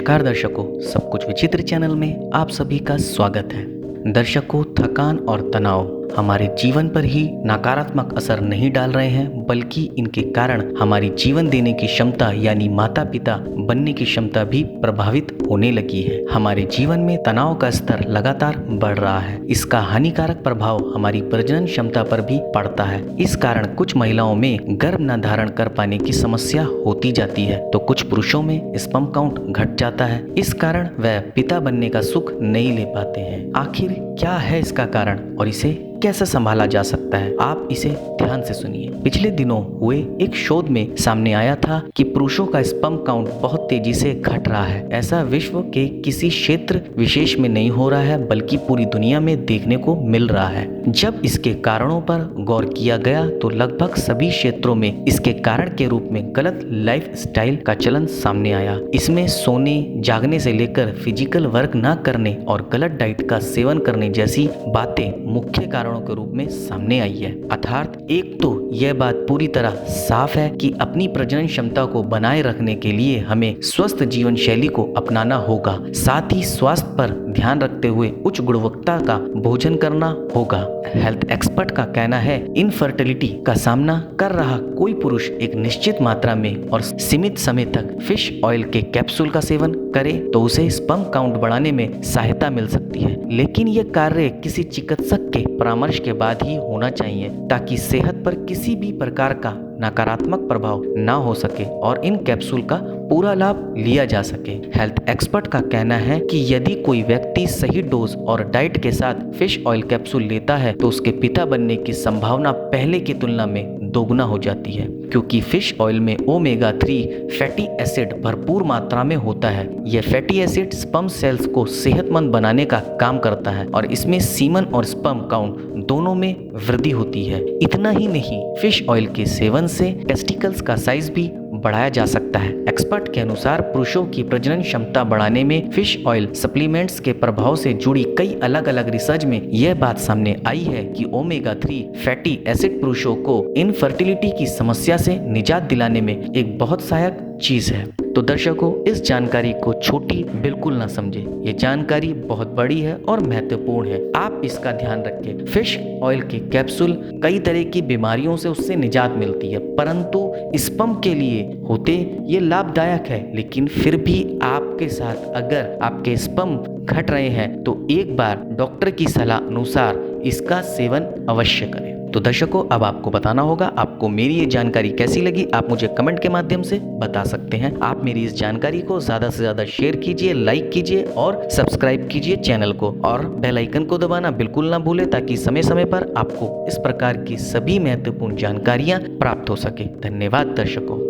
नमस्कार दर्शकों, सब कुछ विचित्र चैनल में आप सभी का स्वागत है। दर्शकों, थकान और तनाव हमारे जीवन पर ही नकारात्मक असर नहीं डाल रहे हैं, बल्कि इनके कारण हमारी जीवन देने की क्षमता यानी माता पिता बनने की क्षमता भी प्रभावित होने लगी है। हमारे जीवन में तनाव का स्तर लगातार बढ़ रहा है। इसका हानिकारक प्रभाव हमारी प्रजनन क्षमता पर भी पड़ता है। इस कारण कुछ महिलाओं में गर्भ न धारण कर पाने की समस्या होती जाती है, तो कुछ पुरुषों में स्पर्म काउंट घट जाता है। इस कारण वह पिता बनने का सुख नहीं ले पाते हैं। आखिर क्या है इसका कारण और इसे कैसे संभाला जा सकता है, आप इसे ध्यान से सुनिए। पिछले दिनों हुए एक शोध में सामने आया था कि पुरुषों का स्पर्म काउंट बहुत तेजी से घट रहा है। ऐसा विश्व के किसी क्षेत्र विशेष में नहीं हो रहा है, बल्कि पूरी दुनिया में देखने को मिल रहा है। जब इसके कारणों पर गौर किया गया तो लगभग सभी क्षेत्रों में इसके कारण के रूप में गलत लाइफ स्टाइल का चलन सामने आया। इसमें सोने जागने से लेकर फिजिकल वर्क न करने और गलत डाइट का सेवन करने जैसी बातें मुख्य कारणों के रूप में सामने आई है। अर्थात एक तो यह बात पूरी तरह साफ है कि अपनी प्रजनन क्षमता को बनाए रखने के लिए हमें स्वस्थ जीवन शैली को अपनाना होगा। साथ ही स्वास्थ्य पर ध्यान रखते हुए उच्च गुणवत्ता का भोजन करना होगा। हेल्थ एक्सपर्ट का कहना है, इनफर्टिलिटी का सामना कर रहा कोई पुरुष एक निश्चित मात्रा में और सीमित समय तक फिश ऑयल के कैप्सूल का सेवन करे तो उसे स्पर्म काउंट बढ़ाने में सहायता मिल सकती है। लेकिन यह कार्य किसी चिकित्सक के परामर्श के बाद ही होना चाहिए, ताकि सेहत पर किसी भी प्रकार का नकारात्मक प्रभाव ना हो सके और इन कैप्सूल का पूरा लाभ लिया जा सके। हेल्थ एक्सपर्ट का कहना है कि यदि कोई व्यक्ति सही डोज और डाइट के साथ फिश ऑयल कैप्सूल लेता है तो उसके पिता बनने की संभावना पहले की तुलना में दोगुना हो जाती है, क्योंकि फिश ऑयल में ओमेगा 3 फैटी एसिड भरपूर मात्रा में होता है। यह फैटी एसिड स्पर्म सेल्स को सेहतमंद बनाने का काम करता है और इसमें सीमन और स्पर्म काउंट दोनों में वृद्धि होती है। इतना ही नहीं, फिश ऑयल के सेवन से टेस्टिकल्स का साइज भी बढ़ाया जा सकता है। एक्सपर्ट के अनुसार पुरुषों की प्रजनन क्षमता बढ़ाने में फिश ऑयल सप्लीमेंट्स के प्रभाव से जुड़ी कई अलग अलग रिसर्च में यह बात सामने आई है कि ओमेगा 3 फैटी एसिड पुरुषों को इनफर्टिलिटी की समस्या से निजात दिलाने में एक बहुत सहायक चीज है। तो दर्शकों, इस जानकारी को छोटी बिल्कुल ना समझे। ये जानकारी बहुत बड़ी है और महत्वपूर्ण है। आप इसका ध्यान रखें। फिश ऑयल के कैप्सूल कई तरह की बीमारियों से उससे निजात मिलती है, परंतु स्पर्म के लिए होते ये लाभदायक है। लेकिन फिर भी आपके साथ अगर आपके स्पर्म घट रहे हैं तो एक बार डॉक्टर की सलाह अनुसार इसका सेवन अवश्य करें। तो दर्शकों, अब आपको बताना होगा आपको मेरी ये जानकारी कैसी लगी। आप मुझे कमेंट के माध्यम से बता सकते हैं। आप मेरी इस जानकारी को ज़्यादा से ज़्यादा शेयर कीजिए, लाइक कीजिए और सब्सक्राइब कीजिए चैनल को, और बेल आइकन को दबाना बिल्कुल ना भूलें, ताकि समय समय पर आपको इस प्रकार की सभी महत्वपूर्ण जानकारियाँ प्राप्त हो सके। धन्यवाद दर्शकों।